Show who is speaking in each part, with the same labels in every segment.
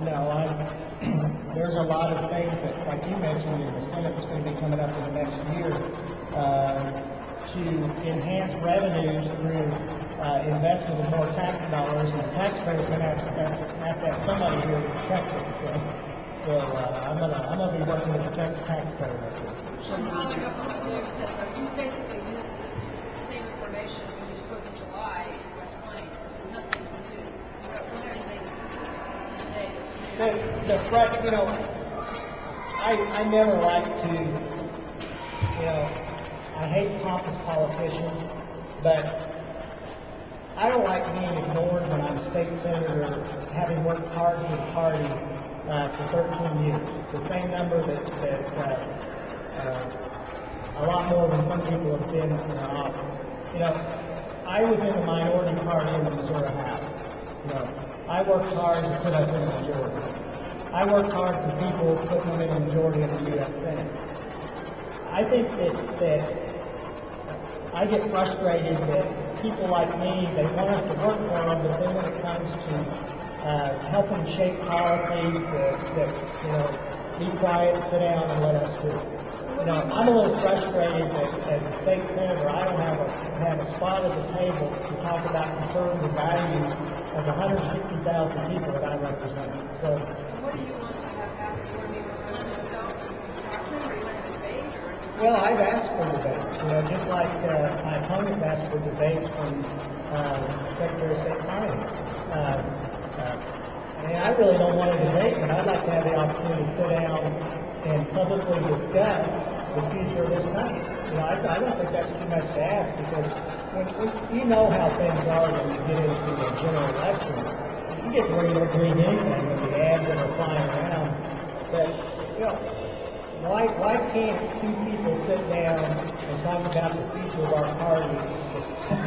Speaker 1: No, there's a lot of things that, like you mentioned, in the Senate that's going to be coming up in the next year to enhance revenues through investment in more tax dollars, and the taxpayers are going to have to have somebody here to protect them. So I'm gonna be working to protect the taxpayer.
Speaker 2: So following up on what David said, though, you basically used this same information when you spoke in July in West Plains. This is nothing new. You don't have anything specific today that's new.
Speaker 1: The threat, I never like to, I hate pompous politicians, but I don't like being ignored when I'm a state senator, having worked hard for the party for 13 years. The same number that a lot more than some people have been in office. I was in the minority party in the Missouri House. I worked hard to put us in the majority. I worked hard for people putting them in the majority in the U.S. Senate. I think that I get frustrated that people like me, they want us to work for them, but then when it comes to helping shape policies, be quiet, sit down, and let us do it. I'm a little frustrated that as a state senator, I don't have a spot at the table to talk about conservative values of the 160,000 people that I represent.
Speaker 2: So what do you want to have happen? You want to be representing yourself and talk to him, or you want to debate?
Speaker 1: Well, I've asked for debates, just like my opponents asked for debates from Secretary of State Carney. I really don't want to debate, but I'd like to have the opportunity to sit down and publicly discuss the future of this country. I don't think that's too much to ask, because when you know how things are when you get into a general election. You get ready to believe anything with the ads that are flying around. But why can't two people sit down and talk about the future of our party, the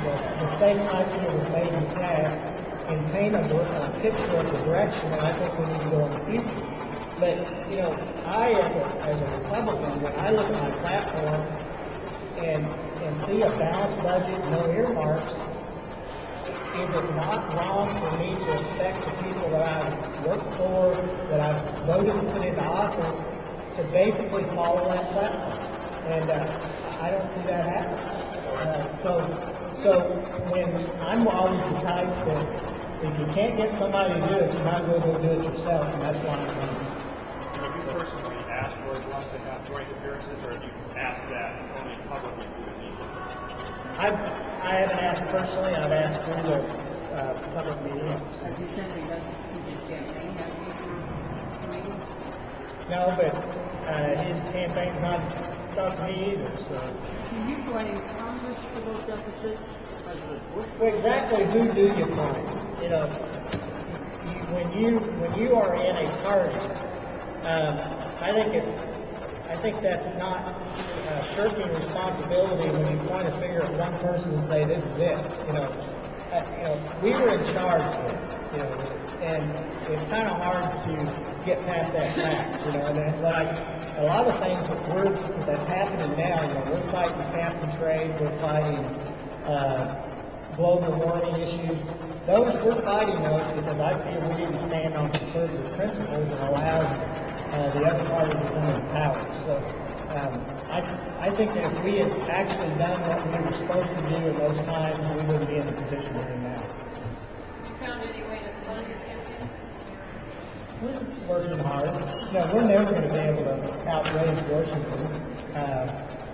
Speaker 1: mistakes I feel was made in the past, and paint a picture of the direction that I think we need to go in the future? But I, as a Republican, when I look at my platform and see a balanced budget, no earmarks, is it not wrong for me to expect the people that I've worked for, that I've voted to put into office, to basically follow that platform? And I don't see that happening. So when I'm always the type that if you can't get somebody to do it, you might as well go do it yourself, and that's why I'm doing it.
Speaker 3: Have you personally asked Roy Blunt to have joint appearances, or have you asked that only publicly through the media?
Speaker 1: I haven't asked personally. I've asked through the public media.
Speaker 4: Have you sent a message to his campaign asking for meetings?
Speaker 1: No, but his campaign's not talking to me either. So.
Speaker 4: Do you blame Congress for those deficits?
Speaker 1: Well, exactly who do you blame? When you are in a party, I think that's not shirking responsibility when you point a finger at one person and say this is it. We were in charge then, and it's kind of hard to get past that fact, and a lot of things that's happening now. We're fighting cap and trade, we're fighting global warming issues. We're fighting those because I feel we didn't stand on conservative principles and allowed the other party to come in power. So I think that if we had actually done what we were supposed to do in those times, we wouldn't be in the position we're in now.
Speaker 2: Have you found any way to fund your campaign?
Speaker 1: We're working hard. We're never going to be able to outraise Washington.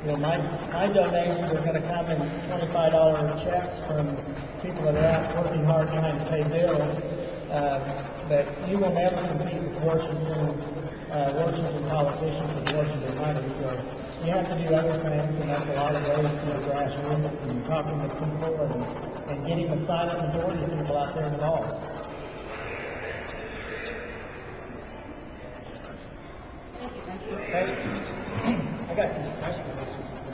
Speaker 1: My donations are going to come in $25 checks from people that are out working hard trying to pay bills. But you will never compete with Washington politicians with Washington money. So you have to do other things, and that's a lot of ways through the grassroots and talking to people and getting the silent majority of people out there involved.
Speaker 2: Thank you.
Speaker 1: Thanks. I got these press releases.